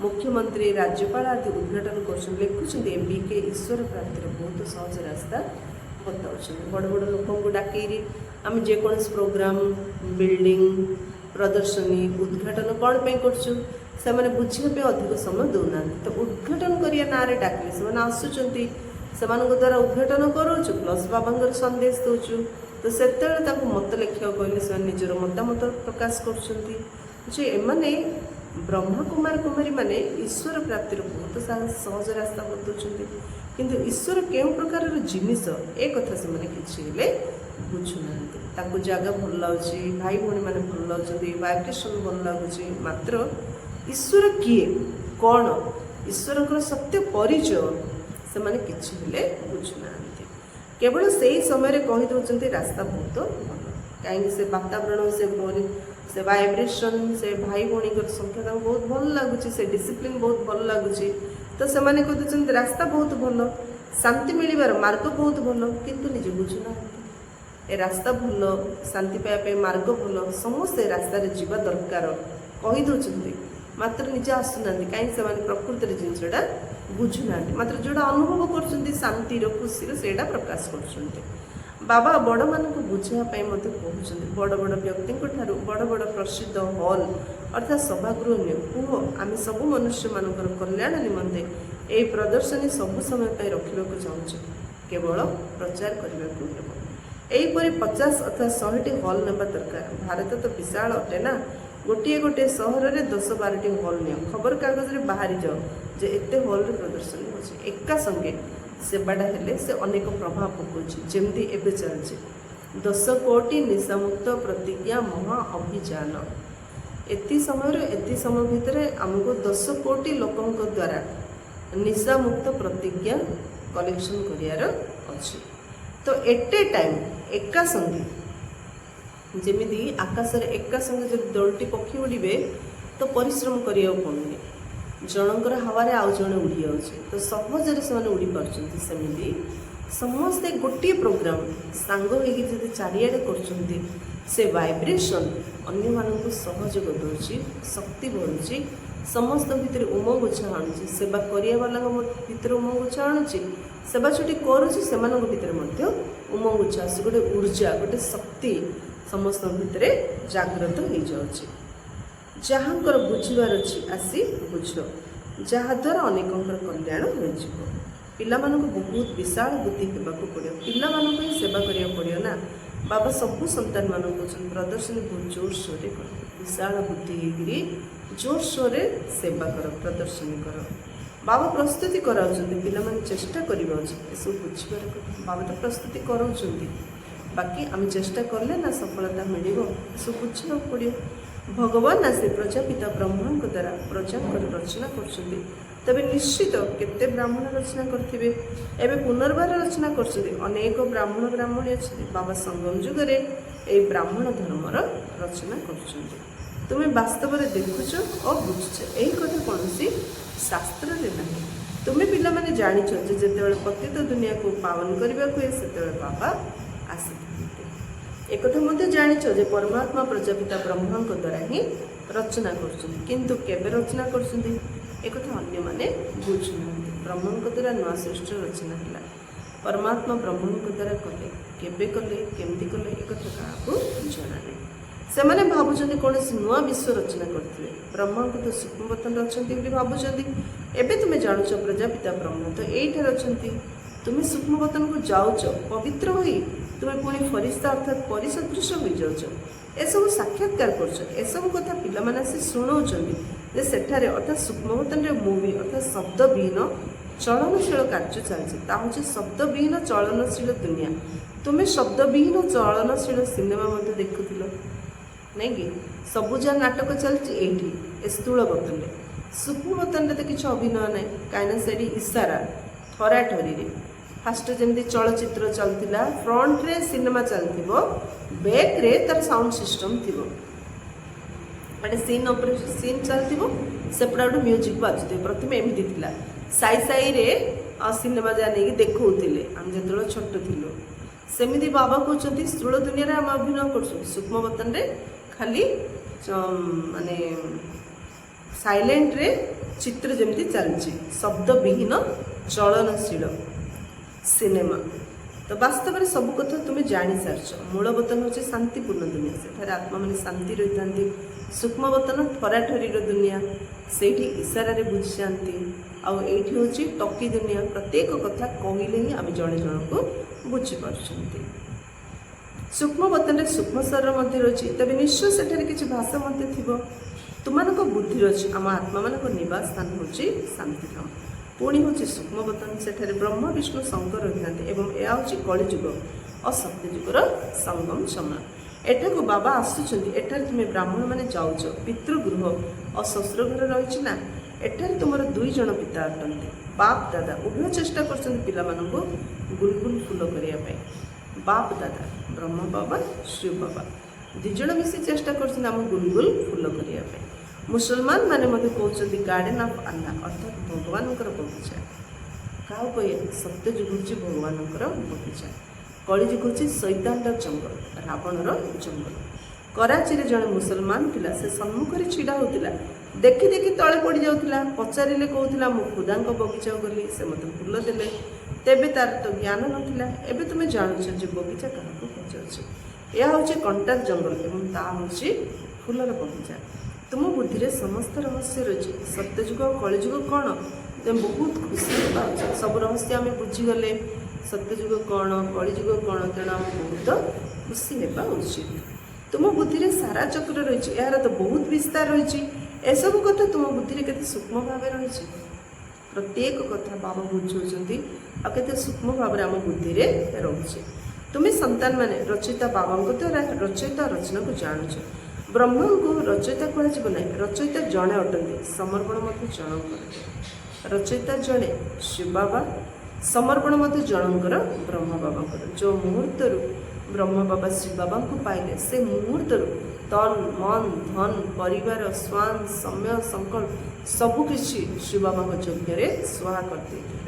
ମୁଖ୍ୟମନ୍ତ୍ରୀ, ରାଜ୍ୟପାଳ ଆଦି ଉଦ୍ଘାଟନ କରୁଛନ୍ତି, ଲେଖୁଛନ୍ତି MBK ଈଶ୍ୱର ପ୍ରାପ୍ତିର ବହୁତ ସହଜ ରାସ୍ତା ବତାଉଛନ୍ତି। ବଡ଼ ବଡ଼ ଲୋକଙ୍କୁ ଡାକିରି ଆମେ ଯେକୌଣସି ପ୍ରୋଗ୍ରାମ, ବିଲ୍ଡିଂ, ପ୍ରଦର୍ଶନୀ, ଉଦ୍ଘାଟନ କ'ଣ ପାଇଁ କରୁଛୁ, ସେମାନେ ବୁଝିବା ପାଇଁ ଅଧିକ ସମୟ ଦେଉନାହାନ୍ତି। ତ ଉଦ୍ଘାଟନ କରିବା ନାଁରେ ଡାକିଲେ ସେମାନେ ଆସୁଛନ୍ତି, ସେମାନଙ୍କ ଦ୍ୱାରା ଉଦ୍ଘାଟନ କରାଉଛୁ, ପ୍ଲସ୍ ବାବାଙ୍କର ସନ୍ଦେଶ ଦେଉଛୁ। ତ ସେତେବେଳେ ତାଙ୍କୁ ମତ ଲେଖିବାକୁ କହିଲେ ସେମାନେ ନିଜର ମତାମତ ପ୍ରକାଶ କରୁଛନ୍ତି ଯେ ଏମାନେ କୁମାରୀମାନେ ଈଶ୍ୱର ପ୍ରାପ୍ତିର ବହୁତ ସହଜ ରାସ୍ତା ବତାଉଛନ୍ତି, କିନ୍ତୁ ଈଶ୍ୱର କେଉଁ ପ୍ରକାରର ଜିନିଷ ଏ କଥା ସେମାନେ କିଛି ହେଲେ ବୁଝୁନାହାନ୍ତି। ତାଙ୍କୁ ଜାଗା ଭଲ ଲାଗୁଛି, ଭାଇ ଭଉଣୀମାନେ ଭଲ ଲାଗୁଛନ୍ତି, ଭାଇବ୍ରେସନ୍ ଭଲ ଲାଗୁଛି, ମାତ୍ର ଈଶ୍ୱର କିଏ, କ'ଣ, ଈଶ୍ୱରଙ୍କର ସତ୍ୟ ପରିଚୟ ସେମାନେ କିଛି ହେଲେ ବୁଝୁନାହାନ୍ତି। କେବଳ ସେଇ ସମୟରେ କହିଦେଉଛନ୍ତି ରାସ୍ତା ବହୁତ ଭଲ, କାହିଁକି ସେ ବାତାବରଣ, ସେ ଭାଇବ୍ରେସନ୍, ସେ ଭାଇ ଭଉଣୀଙ୍କର ସଂଖ୍ୟା ତାଙ୍କୁ ବହୁତ ଭଲ ଲାଗୁଛି, ସେ ଡିସିପ୍ଲିନ୍ ବହୁତ ଭଲ ଲାଗୁଛି, ତ ସେମାନେ କହିଦେଉଛନ୍ତି ରାସ୍ତା ବହୁତ ଭଲ, ଶାନ୍ତି ମିଳିବାର ମାର୍ଗ ବହୁତ ଭଲ, କିନ୍ତୁ ନିଜେ ବୁଝୁନାହାନ୍ତି। ଏ ରାସ୍ତା ଭଲ, ଶାନ୍ତି ପାଇବା ପାଇଁ ମାର୍ଗ ଭଲ, ସମସ୍ତେ ରାସ୍ତାରେ ଯିବା ଦରକାର କହିଦେଉଛନ୍ତି, ମାତ୍ର ନିଜେ ଆସୁନାହାନ୍ତି। କାହିଁକି? ସେମାନେ ପ୍ରକୃତିର ଜିନିଷଟା ବୁଝୁନାହାନ୍ତି, ମାତ୍ର ଯେଉଁଟା ଅନୁଭବ କରୁଛନ୍ତି ଶାନ୍ତିର, ଖୁସିର, ସେଇଟା ପ୍ରକାଶ କରୁଛନ୍ତି। ବାବା ବଡ଼ମାନଙ୍କୁ ବୁଝାଇବା ପାଇଁ ମଧ୍ୟ କହୁଛନ୍ତି। ବଡ଼ ବଡ଼ ବ୍ୟକ୍ତିଙ୍କ ଠାରୁ ବଡ଼ ବଡ଼ ପ୍ରସିଦ୍ଧ ହଲ୍ ଅର୍ଥାତ୍ ସଭାଗୃହ ନିଅ, କୁହ ଆମେ ସବୁ ମନୁଷ୍ୟମାନଙ୍କର କଲ୍ୟାଣ ନିମନ୍ତେ ଏହି ପ୍ରଦର୍ଶନୀ ସବୁ ସମୟ ପାଇଁ ରଖିବାକୁ ଚାହୁଁଛୁ, କେବଳ ପ୍ରଚାର କରିବାକୁ ହେବ। ଏହିପରି 50 ଅଥବା 100ଟି ହଲ୍ ନେବା ଦରକାର। ଭାରତ ତ ବିଶାଳ ଅଟେ ନା, ଗୋଟିଏ ସହରରେ 10-12ଟି ହଲ୍ ନିଅ, ଖବରକାଗଜରେ ବାହାରି ଯାଅ ଯେ ଏତେ ହଲ୍ରେ ପ୍ରଦର୍ଶନୀ ହେଉଛି। ଏକା ସଙ୍ଗେ ସେବାଟା ହେଲେ ସେ ଅନେକ ପ୍ରଭାବ ପକାଉଛି। ଯେମିତି ଏବେ ଚାଲିଛି 10 କୋଟି ନିଶାମୁକ୍ତ ପ୍ରତିଜ୍ଞା ମହା ଅଭିଯାନ। ଏତି ସମୟ ଭିତରେ ଆମକୁ 10 କୋଟି ଲୋକଙ୍କ ଦ୍ୱାରା ନିଶାମୁକ୍ତ ପ୍ରତିଜ୍ଞା କଲେକ୍ସନ୍ କରିବାର ଅଛି। ତ ଏଟ୍ ଏ ଟାଇମ୍ ଏକା ସଙ୍ଗେ, ଯେମିତି ଆକାଶରେ ଏକା ସଙ୍ଗେ ଯଦି 10ଟି ପକ୍ଷୀ ଉଡ଼ିବେ ତ ପରିଶ୍ରମ କରିବାକୁ ପଡ଼ୁନି, ଜଣଙ୍କର ହାୱାରେ ଆଉ ଜଣେ ଉଡ଼ି ଯାଉଛି, ତ ସହଜରେ ସେମାନେ ଉଡ଼ି ପାରୁଛନ୍ତି। ସେମିତି ସମସ୍ତେ ଗୋଟିଏ ପ୍ରୋଗ୍ରାମ ସାଙ୍ଗ ହୋଇକି ଯଦି ଚାରିଆଡ଼େ କରୁଛନ୍ତି, ସେ ଭାଇବ୍ରେସନ୍ ଅନ୍ୟମାନଙ୍କୁ ସହଯୋଗ ଦେଉଛି, ଶକ୍ତି ବଢ଼ୁଛି, ସମସ୍ତଙ୍କ ଭିତରେ ଉମଙ୍ଗ ଉତ୍ସାହ ଆଣୁଛି, ସେବା କରିବା ବାଲାଙ୍କ ଭିତରେ ଉମଙ୍ଗ ଉତ୍ସାହ ଆଣୁଛି, ସେବା ଛୁଟି କରୁଛି ସେମାନଙ୍କ ଭିତରେ ମଧ୍ୟ ଉମଙ୍ଗ ଉତ୍ସାହ ଆସୁଛି, ଗୋଟେ ଉର୍ଜା, ଗୋଟେ ଶକ୍ତି ସମସ୍ତଙ୍କ ଭିତରେ ଜାଗ୍ରତ ହୋଇଯାଉଛି। ଯାହାଙ୍କର ବୁଝିବାର ଅଛି ଆସି ବୁଝ, ଯାହାଦ୍ୱାରା ଅନେକଙ୍କର କଲ୍ୟାଣ ହୋଇଯିବ। ପିଲାମାନଙ୍କୁ ବହୁତ ବିଶାଳ ବୁଦ୍ଧି ହେବାକୁ ପଡ଼ିବ, ପିଲାମାନଙ୍କୁ ହିଁ ସେବା କରିବାକୁ ପଡ଼ିବ ନା। ବାବା ସବୁ ସନ୍ତାନମାନଙ୍କୁ କହୁଛନ୍ତି ପ୍ରଦର୍ଶନୀ ବହୁତ ଜୋରସୋରରେ କର, ବିଶାଳ ବୁଦ୍ଧି ହେଇକିରି ଜୋରସୋରରେ ସେବା କର, ପ୍ରଦର୍ଶନୀ କର। ବାବା ପ୍ରସ୍ତୁତି କରାଉଛନ୍ତି, ପିଲାମାନେ ଚେଷ୍ଟା କରିବା ଉଚିତ ଏସବୁ ବୁଝିବାର କଥା। ବାବା ତ ପ୍ରସ୍ତୁତି କରାଉଛନ୍ତି, ବାକି ଆମେ ଚେଷ୍ଟା କଲେ ନା ସଫଳତା ମିଳିବ, ଏସବୁ ବୁଝିବାକୁ ପଡ଼ିବ। ଭଗବାନ ଆସି ପ୍ରଜାପିତା ବ୍ରହ୍ମାଙ୍କ ଦ୍ୱାରା ପ୍ରଜାଙ୍କର ରଚନା କରୁଛନ୍ତି, ତେବେ ନିଶ୍ଚିତ କେତେ ବ୍ରାହ୍ମଣ ରଚନା କରିଥିବେ। ଏବେ ପୁନର୍ବାର ରଚନା କରୁଛନ୍ତି, ଅନେକ ବ୍ରାହ୍ମଣ ବ୍ରାହ୍ମଣୀ ଅଛନ୍ତି। ବାବା ସଙ୍ଗମ ଯୁଗରେ ଏହି ବ୍ରାହ୍ମଣ ଧର୍ମର ରଚନା କରୁଛନ୍ତି। ତୁମେ ବାସ୍ତବରେ ଦେଖୁଛ ଓ ବୁଝୁଛ, ଏହି କଥା କୌଣସି ଶାସ୍ତ୍ରରେ ନାହିଁ। ତୁମେ ପିଲାମାନେ ଜାଣିଛ ଯେ ଯେତେବେଳେ ପତିତ ଦୁନିଆକୁ ପାବନ କରିବାକୁ ହୁଏ ସେତେବେଳେ ବାବା ଆସିଥାନ୍ତି। ଏକଥା ମଧ୍ୟ ଜାଣିଛ ଯେ ପରମାତ୍ମା ପ୍ରଜାପିତା ବ୍ରହ୍ମାଙ୍କ ଦ୍ୱାରା ହିଁ ରଚନା କରୁଛନ୍ତି, କିନ୍ତୁ କେବେ ରଚନା କରୁଛନ୍ତି ଏକଥା ଅନ୍ୟମାନେ ବୁଝୁନାହାନ୍ତି। ବ୍ରହ୍ମାଙ୍କ ଦ୍ୱାରା ନୂଆ ସୃଷ୍ଟିର ରଚନା ହେଲା, ପରମାତ୍ମା ବ୍ରହ୍ମାଙ୍କ ଦ୍ୱାରା କଲେ, କେବେ କଲେ, କେମିତି କଲେ ଏକଥା କାହାକୁ ଜଣା ନାହିଁ। ସେମାନେ ଭାବୁଛନ୍ତି କୌଣସି ନୂଆ ବିଶ୍ୱ ରଚନା କରିଥିବେ। ବ୍ରହ୍ମାଙ୍କୁ ତ ସୂକ୍ଷ୍ମବତନରେ ଅଛନ୍ତି ବୋଲି ଭାବୁଛନ୍ତି। ଏବେ ତୁମେ ଜାଣୁଛ ପ୍ରଜାପିତା ବ୍ରହ୍ମା ତ ଏଇଠାରେ ଅଛନ୍ତି। ତୁମେ ସୂକ୍ଷ୍ମବତନକୁ ଯାଉଛ ପବିତ୍ର ହୋଇ, ତୁମେ ପୁଣି ଫରିସ୍ତା ଅର୍ଥାତ୍ ପରିସଦୃଶ ହୋଇଯାଉଛ। ଏସବୁ ସାକ୍ଷାତକାର କରୁଛ। ଏସବୁ କଥା ପିଲାମାନେ ଆସି ଶୁଣାଉଛନ୍ତି ଯେ ସେଠାରେ ଅର୍ଥାତ୍ ସୂକ୍ଷ୍ମବତନରେ ମୁଭି ଅର୍ଥାତ୍ ଶବ୍ଦବିହୀନ ଚଳନଶୀଳ କାର୍ଯ୍ୟ ଚାଲିଛି। ତାହା ହେଉଛି ଶବ୍ଦବିହୀନ ଚଳନଶୀଳ ଦୁନିଆ। ତୁମେ ଶବ୍ଦବିହୀନ ଚଳନଶୀଳ ସିନେମା ମଧ୍ୟ ଦେଖୁଥିଲ ନାଇଁ କି? ସବୁ ଯାହା ନାଟକ ଚାଲିଛି ଏଇଠି ଏ ସ୍ଥୂଳ ବତନରେ। ସୂକ୍ଷ୍ମ ବତନରେ ତ କିଛି ଅଭିନୟ ନାହିଁ, କାହିଁକିନା ସେଠି ଇସାରା ଠରାଠରିରେ। ଫାଷ୍ଟ ଯେମିତି ଚଳଚ୍ଚିତ୍ର ଚାଲୁଥିଲା, ଫ୍ରଣ୍ଟରେ ସିନେମା ଚାଲିଥିବ, ବ୍ୟାକ୍ରେ ତାର ସାଉଣ୍ଡ ସିଷ୍ଟମ ଥିବ। ଗୋଟେ ସିନ୍ ଉପରେ ସିନ୍ ଚାଲିଥିବ, ସେପଟେ ଗୋଟେ ମ୍ୟୁଜିକ୍ ବାଜୁଥିବ। ପ୍ରଥମେ ଏମିତି ଥିଲା, ସାଇ ସାଇରେ ସିନେମା ଯାହା ନେଇକି ଦେଖାଉଥିଲେ ଆମେ ଯେତେବେଳେ ଛୋଟ ଥିଲୁ। ସେମିତି ବାବା କହୁଛନ୍ତି ସ୍ଥୂଳ ଦୁନିଆରେ ଆମେ ଅଭିନୟ କରୁଛନ୍ତି, ସୂକ୍ଷ୍ମ ବତନରେ ଖାଲି ମାନେ ସାଇଲେଣ୍ଟରେ ଚିତ୍ର ଯେମିତି ଚାଲିଛି, ଶବ୍ଦବିହୀନ ଚଳନଶୀଳ ସିନେମା। ତ ବାସ୍ତବରେ ସବୁ କଥା ତୁମେ ଜାଣିସାରିଛ। ମୂଳ ବତନ ହେଉଛି ଶାନ୍ତିପୂର୍ଣ୍ଣ ଦୁନିଆ, ସେଠାରେ ଆତ୍ମାମାନେ ଶାନ୍ତି ରହିଥାନ୍ତି। ସୂକ୍ଷ୍ମ ବତନ ଠରାଠରିର ଦୁନିଆ, ସେଇଠି ଇସାରାରେ ବୁଝିଯାଆନ୍ତି। ଆଉ ଏଇଠି ହେଉଛି ଟକି ଦୁନିଆ, ପ୍ରତ୍ୟେକ କଥା କହିଲେ ହିଁ ଆମେ ଜଣେ ଜଣଙ୍କୁ ବୁଝିପାରୁଛନ୍ତି। ସୂକ୍ଷ୍ମ ବତନରେ ସୂକ୍ଷ୍ମ ଶରୀର ମଧ୍ୟ ରହିଛି, ତେବେ ନିଶ୍ଚୟ ସେଠାରେ କିଛି ଭାଷା ମଧ୍ୟ ଥିବ। ତୁମମାନଙ୍କ ବୁଦ୍ଧିରେ ଅଛି ଆମ ଆତ୍ମାମାନଙ୍କ ନିବାସ ସ୍ଥାନ ହେଉଛି ଶାନ୍ତିଧାମ। ପୁଣି ହେଉଛି ସୂକ୍ଷ୍ମ ବତନ, ସେଠାରେ ବ୍ରହ୍ମ ବିଷ୍ଣୁ ଶଙ୍କର ରହିଥାନ୍ତି ଏବଂ ଏହା ହେଉଛି କଳିଯୁଗ ଓ ସତ୍ୟଯୁଗର ସଙ୍ଗମ ସମୟ। ଏଠାକୁ ବାବା ଆସୁଛନ୍ତି। ଏଠାରେ ତୁମେ ବ୍ରାହ୍ମଣମାନେ ଯାଉଛ, ପିତୃଗୃହ ଓ ଶ୍ୱଶୁର ଘର ରହିଛି ନା। ଏଠାରେ ତୁମର 2 ଜଣ ପିତା ଅଟନ୍ତି, ବାପ ଦାଦା ଉଭୟ ଚେଷ୍ଟା କରୁଛନ୍ତି ପିଲାମାନଙ୍କୁ ଗୁଲଗୁଲ ଫୁଲ କରିବା ପାଇଁ। ବାପ ଦାଦା ବ୍ରହ୍ମ ବାବା ଶିବ ବାବା 2 ଜଣ ମିଶି ଚେଷ୍ଟା କରୁଛନ୍ତି ଆମ ଗୁଲଗୁଲ ଫୁଲ କରିବା ପାଇଁ। ମୁସଲମାନ ମାନେ ମଧ୍ୟ କହୁଛନ୍ତି ଗାର୍ଡେନ୍ ଅଫ୍ ଆଲ୍ଲାହ ଅର୍ଥାତ୍ ଭଗବାନଙ୍କର ବଗିଚା। କାହାକୁ କହିବେ? ସତ୍ୟଯୁଗ ହେଉଛି ଭଗବାନଙ୍କର ବଗିଚା, କଳିଯୁଗ ହେଉଛି ଶୈତାନର ଜଙ୍ଗଲ, ରାବଣର ଜଙ୍ଗଲ। କରାଚିରେ ଜଣେ ମୁସଲମାନ ଥିଲା, ସେ ସମ୍ମୁଖରେ ଛିଡ଼ା ହେଉଥିଲା, ଦେଖି ଦେଖି ତଳେ ପଡ଼ିଯାଉଥିଲା। ପଚାରିଲେ କହୁଥିଲା ମୁଁ ଖୁଦାଙ୍କ ବଗିଚାକୁ ଗଲି, ସେ ମୋତେ ଫୁଲ ଦେଲେ। ତେବେ ତାର ତ ଜ୍ଞାନ ନଥିଲା। ଏବେ ତୁମେ ଜାଣୁଛ ଯେ ବଗିଚା କାହାକୁ ପଚାରୁଛି। ଏହା ହେଉଛି କଣ୍ଟାର ଜଙ୍ଗଲ ଏବଂ ତାହା ହେଉଛି ଫୁଲର ବଗିଚା। ତୁମ ବୁଦ୍ଧିରେ ସମସ୍ତ ରହସ୍ୟ ରହିଛି। ସତ୍ୟଯୁଗ ଓ କଳିଯୁଗ କ'ଣ? ତେଣୁ ବହୁତ ଖୁସି ହେବା ଉଚିତ। ସବୁ ରହସ୍ୟ ଆମେ ବୁଝିଗଲେ, ସତ୍ୟଯୁଗ କ'ଣ, କଳିଯୁଗ କ'ଣ, ତେଣୁ ଆମେ ବହୁତ ଖୁସି ହେବା ଉଚିତ। ତୁମ ବୁଦ୍ଧିରେ ସାରା ଚକ୍ର ରହିଛି, ଏହାର ତ ବହୁତ ବିସ୍ତାର ରହିଛି। ଏସବୁ କଥା ତୁମ ବୁଦ୍ଧିରେ କେତେ ସୂକ୍ଷ୍ମ ଭାବେ ରହିଛି। ପ୍ରତ୍ୟେକ କଥା ବାବା ବୁଝାଉଛନ୍ତି ଆଉ କେତେ ସୂକ୍ଷ୍ମ ଭାବରେ ଆମ ବୁଦ୍ଧିରେ ରହୁଛି। ତୁମେ ସନ୍ତାନମାନେ ରଚୟିତା ବାବାଙ୍କ ଦ୍ୱାରା ରଚୟିତା ରଚନାକୁ ଜାଣୁଛ। ବ୍ରହ୍ମାଙ୍କୁ ରଚୟିତା କୁହାଯିବ ନାହିଁ, ରଚୟିତା ଜଣେ ଅଟନ୍ତି, ସମର୍ପଣ ମଧ୍ୟ ଜଣଙ୍କର। ରଚୟିତା ଜଣେ ଶିବ ବାବା, ସମର୍ପଣ ମଧ୍ୟ ଜଣଙ୍କର ବ୍ରହ୍ମ ବାବାଙ୍କର। ଯେଉଁ ମୁହୂର୍ତ୍ତରୁ ବ୍ରହ୍ମ ବାବା ଶିବ ବାବାଙ୍କୁ ପାଇଲେ, ସେ ମୁହୂର୍ତ୍ତରୁ ତନ ମନ ଧନ ପରିବାର ସ୍ୱାନ ସମୟ ସଂକଳ୍ପ ସବୁକିଛି ଶିବ ବାବାଙ୍କ ଯଜ୍ଞରେ ସ୍ୱାହା କରିଦେଇଥିଲେ।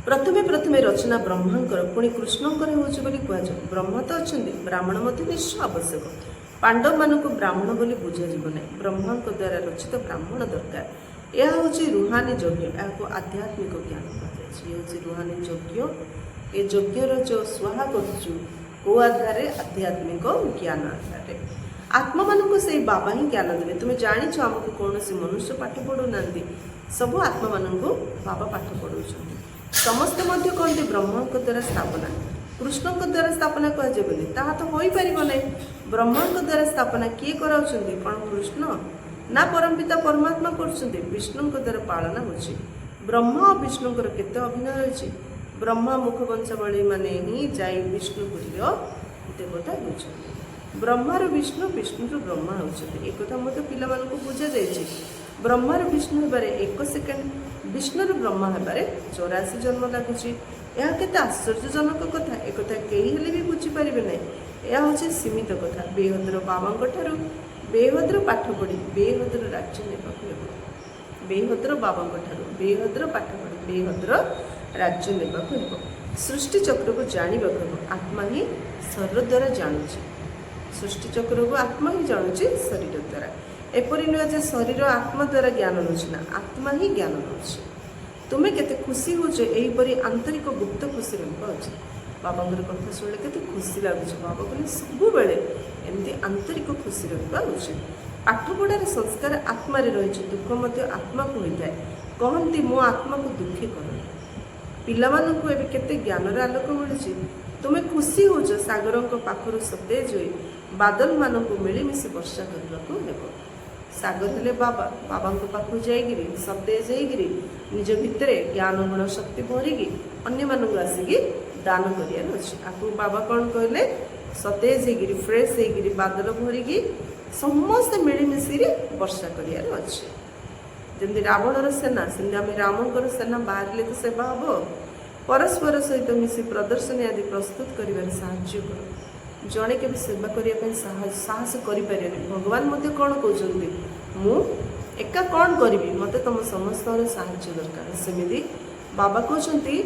ପ୍ରଥମେ ରଚନା ବ୍ରହ୍ମାଙ୍କର, ପୁଣି କୃଷ୍ଣଙ୍କର ହେଉଛି ବୋଲି କୁହାଯାଏ। ବ୍ରହ୍ମ ତ ଅଛନ୍ତି, ବ୍ରାହ୍ମଣ ମଧ୍ୟ ନିଶ୍ଚୟ ଆବଶ୍ୟକ। ପାଣ୍ଡବମାନଙ୍କୁ ବ୍ରାହ୍ମଣ ବୋଲି ବୁଝାଯିବ ନାହିଁ, ବ୍ରହ୍ମାଙ୍କ ଦ୍ୱାରା ରଚିତ ବ୍ରାହ୍ମଣ ଦରକାର। ଏହା ହେଉଛି ରୁହାନୀ ଯଜ୍ଞ, ଏହାକୁ ଆଧ୍ୟାତ୍ମିକ ଜ୍ଞାନ କୁହାଯାଇଛି। ଇଏ ହେଉଛି ରୁହାନୀ ଯଜ୍ଞ। ଏ ଯଜ୍ଞର ଯେଉଁ ସ୍ୱାହା କରୁଛୁ କେଉଁ ଆଧାରରେ? ଆଧ୍ୟାତ୍ମିକ ଜ୍ଞାନ ଆଧାରରେ। ଆତ୍ମାମାନଙ୍କୁ ସେଇ ବାବା ହିଁ ଜ୍ଞାନ ଦେବେ। ତୁମେ ଜାଣିଛ ଆମକୁ କୌଣସି ମନୁଷ୍ୟ ପାଠ ପଢ଼ୁନାହାନ୍ତି, ସବୁ ଆତ୍ମାମାନଙ୍କୁ ବାବା ପାଠ ପଢ଼ାଉଛନ୍ତି। ସମସ୍ତେ ମଧ୍ୟ କହନ୍ତି ବ୍ରହ୍ମଙ୍କ ଦ୍ୱାରା ସ୍ଥାପନା। कृष्णଙ୍କ द्वारा स्थापना कहुनि ताहा तो हो पार ना ब्रह्मांक द्वारा स्थापना किए कराउछन्ति कौन कृष्ण ना परमपिता परमात्मा कर विष्णु द्वारा पालना होछि ब्रह्मा और विष्णुकर केते अभिनय रही ब्रह्मा मुख वंशावली माने ही जाई विष्णुपुरी देवता होछन्ति ब्रह्मार विष्णु विष्णुर ब्रह्मा होछन्ति एक कथा मते पिला मानकु बुझा जायछि ब्रह्मार विष्णु हेबारे 1 सेकेंड विष्णुर ब्रह्मा हेबारे 84 जन्म लागुछि यह केते आश्चर्यजनक कथा एक कथा केही हेले भी बुझी परिबे नै यह होछि सीमित कथा बेहद्र बाबांक ठारू बेहद्र पाठ पढ़ी बेहद्र राज्य नेबाकु हेबो बेहद्र बाबांक ठारू बेहद्र पाठ पढ़ी बेहद्र राज्य नेबाकु हेबो सृष्टि चक्र को जानिबाकु हेबो आत्मा ही शरीर द्वारा जानुछि सृष्टि चक्र को आत्मा ही जानुछि शरीर द्वारा एपरि नुह जे शरीर आत्मा द्वारा ज्ञान नोछि आत्मा ही ज्ञान नोछि तुम्हें केते खुशी होछ एहीपरि आंतरिक गुप्त खुशी रहबा अछि बाबांकर कथा शुणिले केते खुशी लागुछि बाबा कहले सब बेले एमती आंतरिक खुशी रहबा उचित पाठ पढ़ार संस्कार आत्मा रही दुख मध्य आत्मा को होता है कहती मो आत्मा को दुखी कर पिलामानंकु एबे केते ज्ञानर आलोक मिलुछि तुम्हें खुशी होछ सागर पाखर सतेज होई बादल मानक मिलमिशि वर्षा करबाकू हेबो सागर हेले बाबा बाबा पाखु जाइगिरी सतेज होइगिरी निज भितर ज्ञान गुण शक्ति भरिकी अन्य मानक आसिकी दान करियार अछि आपु बाबा कौन कहले सतेज होइगिरी फ्रेश होइगिरी बादल भरिकी समस्त मिलमिशि वर्षा करियार अछि जमी रावणर सेना सेमती आम रामंकर सेना बाहर तो सेवा हम परस्पर सहित मिसी प्रदर्शनी आदि प्रस्तुत कर साहाय्य कर जड़े के सेवा करने साहस कर भगवान मत कौन कहते मु एका कौन करी मत तुम समस्त साहाय्य दरकार सेमती बाबा कहते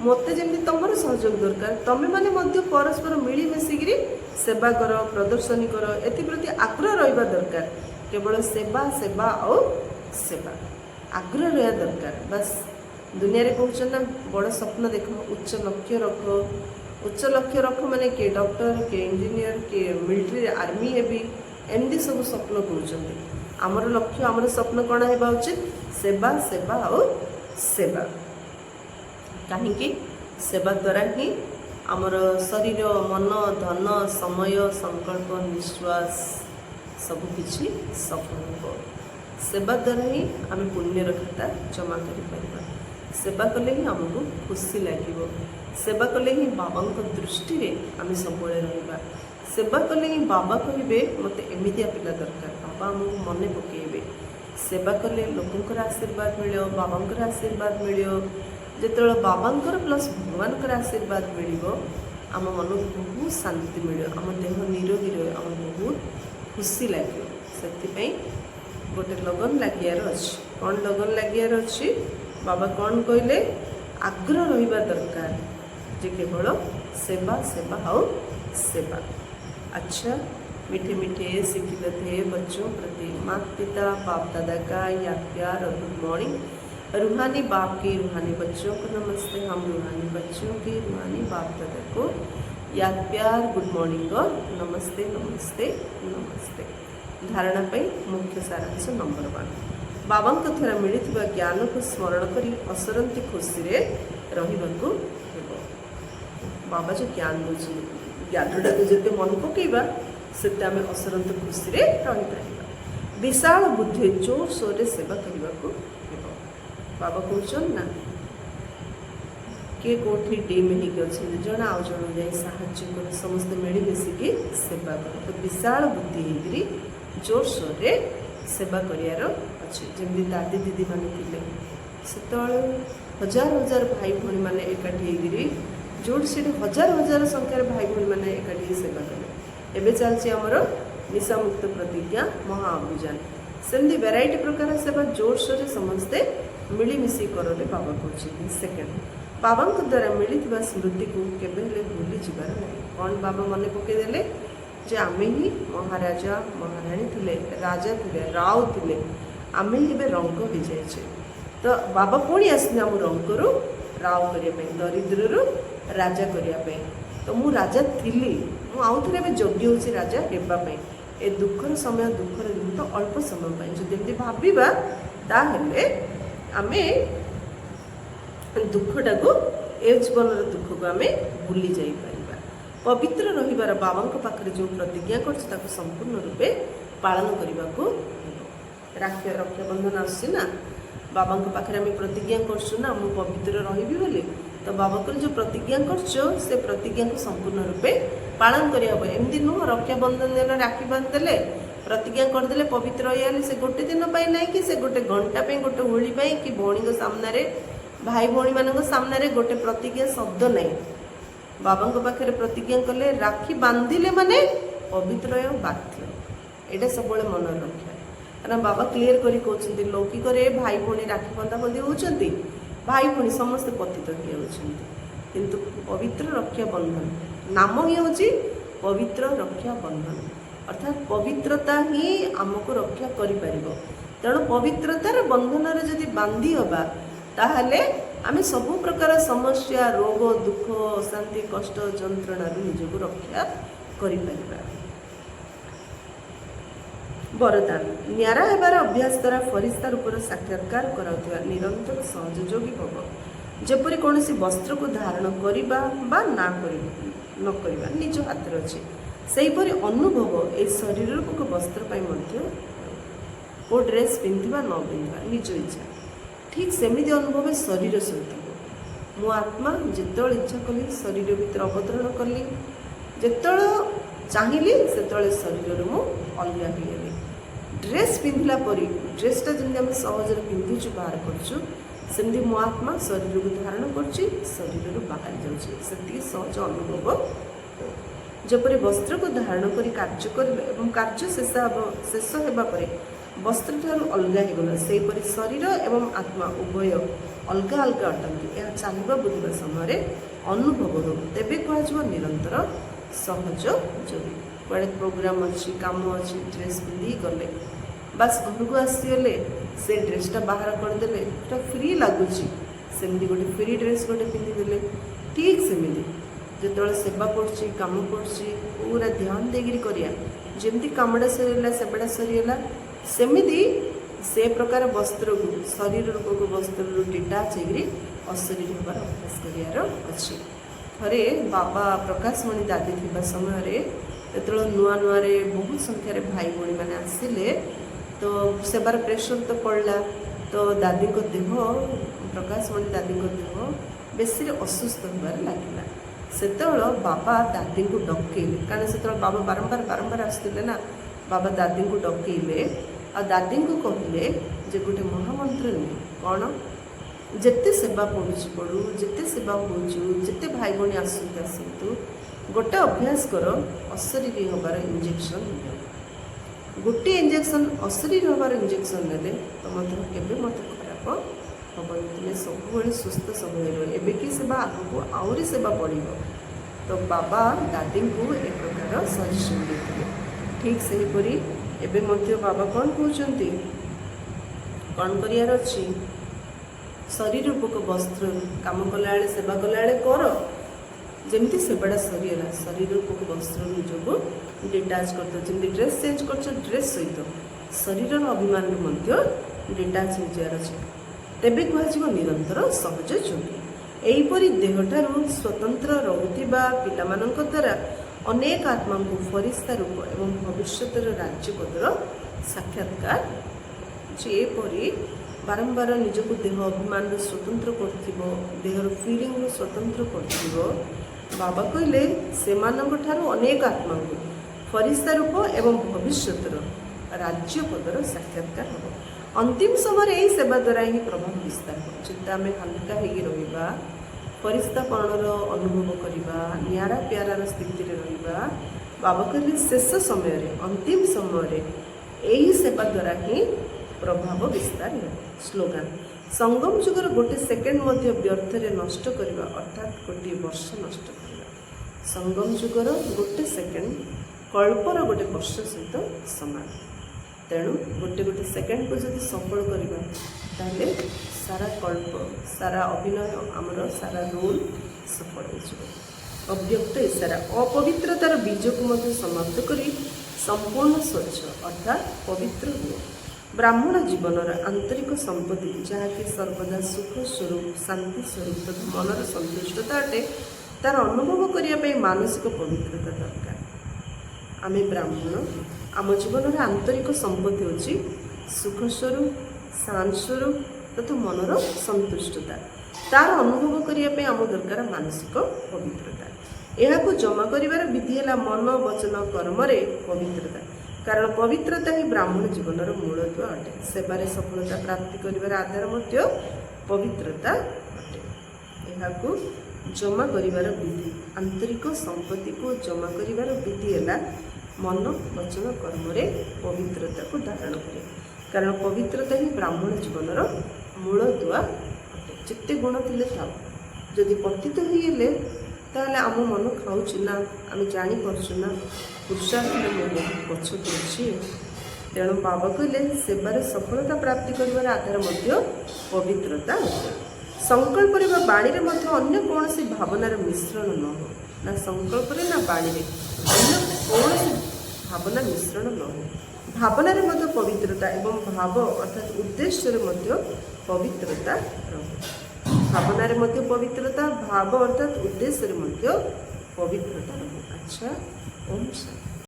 मत जमी तुम सहयोग दरकार तुम्हें मैंने परस्पर मिलमिशिकी सेवा कर प्रदर्शनी कर एप्रति आग्रह रहा दरकार केवल सेवा सेवा और सेवा आग्रह रहा दरकार बस दुनिया रे कहते ना बड़ स्वप्न देख उच्च लक्ष्य रख माने के डॉक्टर के इंजीनियर के मिलिट्री आर्मी हेबी एमती सब स्वप्न कहते आमर लक्ष्य आमर स्वप्न कौन है उचित सेवा सेवा और सेवा कहीं सेवा द्वारा ही आमर शरीर मन धन समय संकल्प निश्वास सबकि सफल हो सेवा द्वारा ही आम पुण्यर खाता जमा कर सेवा कले ही आमको खुशी लगे सेवा कले ही बाबा दृष्टि आम सब रहा सेवा कले ही बाबा कहे मत एमतिया पिला दरकार बाबा आमको मन पकड़े सेवा कले लोकंर आशीर्वाद मिल बाबांकर आशीर्वाद मिल जो बाबांकर प्लस भगवान आशीर्वाद मिल आम मन को बहुत शांति मिले आम देह निरोगी रहे आम बहुत खुशी लगे से गोटे लगन लगियार अच्छी कौन लगन लगियार अच्छी बाबा कौन कहले आग्रह रहिबा दरकार जे केवल सेवा सेवा और सेवा अच्छा मीठे मीठे शिक्षित थे बच्चों प्रति माता पिता बाप दादा का या प्यार और गुड मॉर्निंग रूहानी बाप के रूहानी बच्चों को नमस्ते हम रूहानी बच्चों के रूहानी बाप दादा को याद प्यार गुड मॉर्निंग और नमस्ते नमस्ते नमस्ते धारणा पाई मुख्य सारांश नंबर 1 बाबा द्वारा मिलता ज्ञान को स्मरण कर असरंती खुशी रे रहिबाकू हेबो बाबा जो ज्ञान दूसरे ज्ञानटा को जिते मन पकईबा सेते आम असरंत खुशी रे रही पारिबा विशाल बुद्धि जोर सोर रे सेवा करबाकू हेबो बाबा कहछन ना किए कौटी डीम होगी जन आउ जन जाए साहाय्य कर समस्त मिलमिशिकी सेवा कर तो विशाल बुद्धि होगी जोर सोर रे सेवा करियार अच्छे जमी दादी दीदी मान से हजार हजार भाई भौणी मैंने एकाठी होगी जो हजार हजार संख्यार भाई भौणी मैंने एकाठी सेवा कले एवं चलती आमर निशा मुक्त प्रतिज्ञा महाअभियान सेमती वेराइटी प्रकार सेवा जोर सोर समस्ते मिलमिशि कर बाबा कहते सेकेंड बाबा द्वारा मिलता स्मृति को केबे भूली जीवार ना कौन बाबा मन पकईदे जे आमे ही महाराजा महाराणी थिले राजा थिले राव थिले आमे ही रंग हो जाए तो बाबा पुणी आसने आम रंगरू राव करने दरिद्र राजा करने तो मु राजा थिली आउ थे जगी हूँ राजा होगापी ए दुखर समय दुखर दिन तो अल्प समय जमी भावा ताहले आमे दुखटा को ए जीवन दुख को आम भूली जापर पवित्र रहिबार बाबांक पाखरे जो प्रतिज्ञा करछि ताको संपूर्ण रूपे पालन करबाकू राखी रक्षाबंधन आसी ना बाबांक पाखरे आम प्रतिज्ञा करछु ना मु पवित्र रहिबी बोली तो बाबा को जो प्रतिज्ञा करछो से प्रतिज्ञा को संपूर्ण रूपे पालन करिया हो एमती नुह रक्षाबंधन दिन राखी बांधदेले प्रतिज्ञा करदेले पवित्र होइले से गोटे दिन पाई नहीं कि से गोटे घंटा पे गोटे होली पाई कि भौणी सामने भाई भौणी मान सामने गोटे प्रतिज्ञा शब्द नहीं बाबा पाखे प्रतिज्ञा कले राखी बांधिले माने पवित्र बाध्य एटा सब मन रखा कारण बाबा क्लीयर करी कहते लौकिक भाई भौणी राखी बंधा बंधी होती भाई भौणी समस्ते पतित होती किंतु पवित्र रक्षा बंधन नाम ही हूँ पवित्र रक्षा बंधन अर्थात पवित्रता ही आमको रक्षा करि परिबो तेणु पवित्रतार बंधन जदि बांधी हबा ताहले आमे सबु प्रकार समस्या रोग दुख अशांति कष्ट जंत्रणा निजको रक्षा करि परिबा। वरदान न्यारा हेबार अभ्यास द्वारा फरिश्ता रूपर साक्षात्कार कराउथिबा निरंतर सहयोगी भव जेपरि कोनोसी वस्त्र को धारण करिबा बा ना करिबा न करिबा निज हाथ रे अछि सेहीपरि अनुभव ए शरीर को वस्त्र पाई मध्य को ड्रेस पिंधिबा न पिंधिबा निज इच्छा ठीक सेमिति अनुभव शरीर सहित मो आत्मा जितेबाला इच्छा कली शरीर भितर अवतरण कली जितेबाला चाहिए से शरीर मु अलग हो ड्रेस पिंधिला परी ड्रेसटा जमी आम सहज पिंधुचु बाहर करछु सेमती मो आत्मा शरीर को धारण करछि शरीर बाहर जाउछि सेति सहज अनुभव जपरि वस्त्र को धारण करी कार्य कर कार्य शेष हेबा परे वस्त्र ठारू अलग होगला सेहीपरि शरीर एवं आत्मा उभय अलग अलग अटंती यह चलवा बुझा समय अनुभव हो तेबे कह निरंतर सहज जोगी कड़े प्रोग्राम अच्छी काम अच्छी ड्रेस पिंधि गले बास घर को आसीगले से ड्रेसटा बाहर करदे फ्री लगुच सेमती गोटे फ्री ड्रेस गोटे पिंधिदेले ठीक सेमती जिते सेवा कम पूरा ध्यान देकर करमती कमटा सरीगला सेवाटा सरीगला सेमती से प्रकार वस्त्र को शरीर रूप को वस्त्र डिटाच अशरीर होबार अभ्यास करार अच्छी थे बाबा प्रकाशमणि दादी थी समय जो नुआ नुआ बहुत संख्यार भाई भाई मैंने आसिले तो सेवार प्रेशर तो पड़ला तो दादी देह प्रकाशमणि दादी देह बेसी असुस्थ होबार लगे से बाबा दादी को डकेले कारण से बाबा बारंबार बारंबार आसते ना बाबा दादी को डकेले आ दादी को कहले जे गोटे महामंत्र नुहे कौन जिते सेवा पड़ू जिते सेवा होते भाई भाई आसतु गोटे अभ्यास कर अशरीरी हबार इंजेक्शन गोटे इंजेक्शन अशरीर हबार इंजेक्शन ने तुम केवे मत खराब हम तुम्हें सब सुस्थ सब एवं कि सेवा आगू आहरी सेवा पड़ तो बाबा दादी को एक प्रकार सजेशन देते ठीक से हीपरी एबे मध्य बाबा कौन कहते कौन करार अच्छी शरीर रूपक वस्त्र काम कला सेवा कला कर जमी सेवाटा सरीगला शरीर रूपक वस्त्र निजको डिटाच कर जमी ड्रेस चेंज कर ड्रेस सहित शरीर अभिमान डिटाच हो जार अच्छे तेबे कह निरंतर सहज जोगी एहीपरि देहठारू स्वतंत्र रोकथिबा पिलामानंक द्वारा अनेक आत्मा को फरिश्ता रूप एवं भविष्यतर राज्य पदर साक्षात्कार जेपरी बारंबार निजको देह अभिमान स्वतंत्र कर देहर फिलिंग स्वतंत्र कर बाबा कहले सेमानंठारू अनेक आत्मा को फरिश्ता रूप एवं भविष्यतर राज्य पदर साक्षात्कार हम अंतिम समय यही सेवा द्वारा ही प्रभाव विस्तार हो चिंता आम हल्का हो फरिश्तापणर अनुभव करवा न्यारा प्यारार स्थिति रहा बाबा कहले शेष समय अंतिम समय यही सेवा द्वारा ही प्रभाव विस्तार हो स्लोगान संगम जुगर गोटे सेकेंड मध्य व्यर्थ नष्ट करवा अर्थात गोटे वर्ष नष्ट करवा संगम जुगर गोटे सेकेंड कल्पर गोटे वर्ष सहित समान तेणु गोटे गोटे सेकेंड को जब सफल करवा ताहले सारा कल्प सारा अभिनय आमर सारा रोल सफल हो अव्यक्त इशारा अपवित्रतार बीज को समाप्त कर संपूर्ण स्वच्छ अर्थात पवित्र हुए ब्राह्मण जीवनर आंतरिक संपत्ति जहाँकि सर्वदा सुख स्वरूप शांति स्वरूप तथा मनर संतुष्टता अटे ତାର ଅନୁଭବ କରିବା ପାଇଁ ମାନସିକ ପବିତ୍ରତା ଦରକାର। ଆମେ ବ୍ରାହ୍ମଣ, ଆମ ଜୀବନର ଆନ୍ତରିକ ସମ୍ପତ୍ତି ହେଉଛି ସୁଖ ସ୍ୱରୂପ, ଶାନ୍ତ ସ୍ୱରୂପ ତଥା ମନର ସନ୍ତୁଷ୍ଟତା। ତାର ଅନୁଭବ କରିବା ପାଇଁ ଆମ ଦରକାର ମାନସିକ ପବିତ୍ରତା। ଏହାକୁ ଜମା କରିବାର ବିଧି ହେଲା ମନ, ବଚନ, କର୍ମରେ ପବିତ୍ରତା। କାରଣ ପବିତ୍ରତା ହିଁ ବ୍ରାହ୍ମଣ ଜୀବନର ମୂଳଦୁଆ ଅଟେ। ସେବାରେ ସଫଳତା ପ୍ରାପ୍ତି କରିବାର ଆଧାର ମଧ୍ୟ ପବିତ୍ରତା ଅଟେ। ଏହାକୁ ଜମା କରିବାର ବିଧି, ଆନ୍ତରିକ ସମ୍ପତ୍ତିକୁ ଜମା କରିବାର ବିଧି ହେଲା ମନ, ବଚନ, କର୍ମରେ ପବିତ୍ରତାକୁ ଧାରଣ କରେ। କାରଣ ପବିତ୍ରତା ହିଁ ବ୍ରାହ୍ମଣ ଜୀବନର ମୂଳଦୁଆ ଅଟେ। ଯେତେ ଗୁଣ ଥିଲେ ଥାଉ, ଯଦି ପତିତ ହେଇଗଲେ ତାହେଲେ ଆମ ମନ ଖାଉଛି ନା, ଆମେ ଜାଣିପାରୁଛୁ ନା ପୁରୁଷାର୍ଥରେ ମୁଁ ବହୁତ ପଛକୁ ଅଛି। ତେଣୁ ବାବା କହିଲେ ସେବାରେ ସଫଳତା ପ୍ରାପ୍ତି କରିବାର ଆଧାର ମଧ୍ୟ ପବିତ୍ରତା ଅଟେ। ସଂକଳ୍ପରେ ବା ବାଣୀରେ ମଧ୍ୟ ଅନ୍ୟ କୌଣସି ଭାବନାର ମିଶ୍ରଣ ନ ହେଉ। ନା ସଂକଳ୍ପରେ ନା ବାଣୀରେ ଅନ୍ୟ କୌଣସି ଭାବନା ମିଶ୍ରଣ ନ ହେଉ। ଭାବନାରେ ମଧ୍ୟ ପବିତ୍ରତା ଏବଂ ଭାବ ଅର୍ଥାତ୍ ଉଦ୍ଦେଶ୍ୟରେ ମଧ୍ୟ ପବିତ୍ରତା ରହୁ। ଭାବନାରେ ମଧ୍ୟ ପବିତ୍ରତା, ଭାବ ଅର୍ଥାତ୍ ଉଦ୍ଦେଶ୍ୟରେ ମଧ୍ୟ ପବିତ୍ରତା ରହୁ। ଆଚ୍ଛା, ଓମ୍ ଶାନ୍ତି।